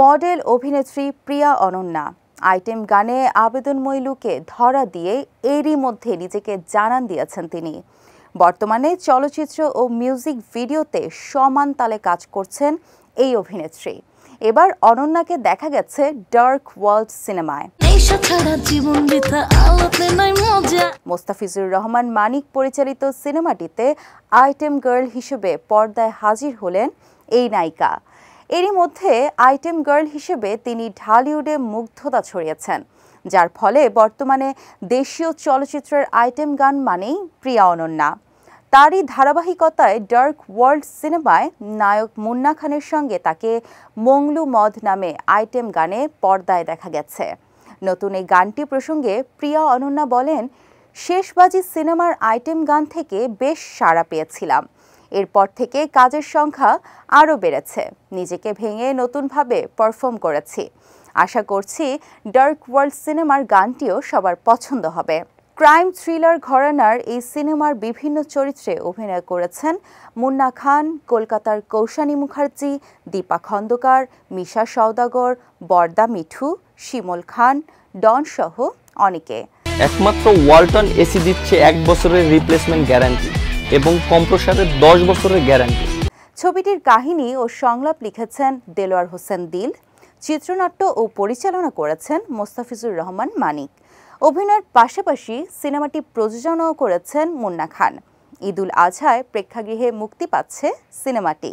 Model অভিনেত্রী প্রিয়া Ananya item গানে আবেদনময়ী লুকে ধরা দিয়ে এরই মধ্যে নিজেকে জানান দিয়েছেন তিনি। বর্তমানে চলচ্চিত্র ও মিউজিক ভিডিওতে সমান তালে কাজ করছেন এই অভিনেত্রী। এবার অনন্যাকে দেখা গেছে ডার্ক ওয়ার্ল্ড সিনেমায়। মোস্তাফিজুর রহমান মানিক পরিচালিত সিনেমাটিতে আইটেম গার্ল হিসেবে পর্দায় হাজির হলেন এই নায়িকা। এরই মধ্যে আইটেম গার্ল হিসেবে তিনি ঢালিউডে মুগ্ধতা ছড়িয়েছেন, যার ফলে বর্তমানে দেশীয় চলচ্চিত্রের আইটেম গান মানেই প্রিয়া অনন্যা। তারই ধারাবাহিকতায় ডার্ক ওয়ার্ল্ড সিনেমায় নায়ক মুন্না খানের সঙ্গে তাকে মংলু মদ নামে আইটেম গানে পর্দায় দেখা গেছে। নতুন এই গানটি প্রসঙ্গে প্রিয়া অনন্যা বলেন, শেষবাজি সিনেমার আইটেম গান থেকে বেশ সাড়া পেয়েছিলাম। এরপর থেকে কাজের সংখ্যা আরও বেড়েছে। নিজেকে ভেঙে নতুনভাবে পারফর্ম করেছি। আশা করছি ডার্ক ওয়ার্ল্ড সিনেমার গানটিও সবার পছন্দ হবে। ক্রাইম থ্রিলার ঘরানার এই সিনেমার বিভিন্ন চরিত্রে অভিনয় করেছেন মুন্না খান, কলকাতার কৌশানী মুখার্জি, দীপা খন্দকার, মিশা সওদাগর, বরদা মিঠু, শিমল খান, ডন সহ অনেকে। একমাত্র ওয়ালটন এসি দিচ্ছে 1 বছরের রিপ্লেসমেন্ট গ্যারান্টি এবং কম্প্রেসারের 10 বছরের গ্যারান্টি। ছবিটির কাহিনী ও সংলাপ লিখেছেন দেলোয়ার হোসেন দিল, চিত্রনাট্য ও পরিচালনা করেছেন মোস্তাফিজুর রহমান মানিক। অভিনয়ের পাশাপাশি সিনেমাটি প্রযোজনাও করেছেন মুন্না খান। ঈদুল আজহায় প্রেক্ষাগৃহে মুক্তি পাচ্ছে সিনেমাটি।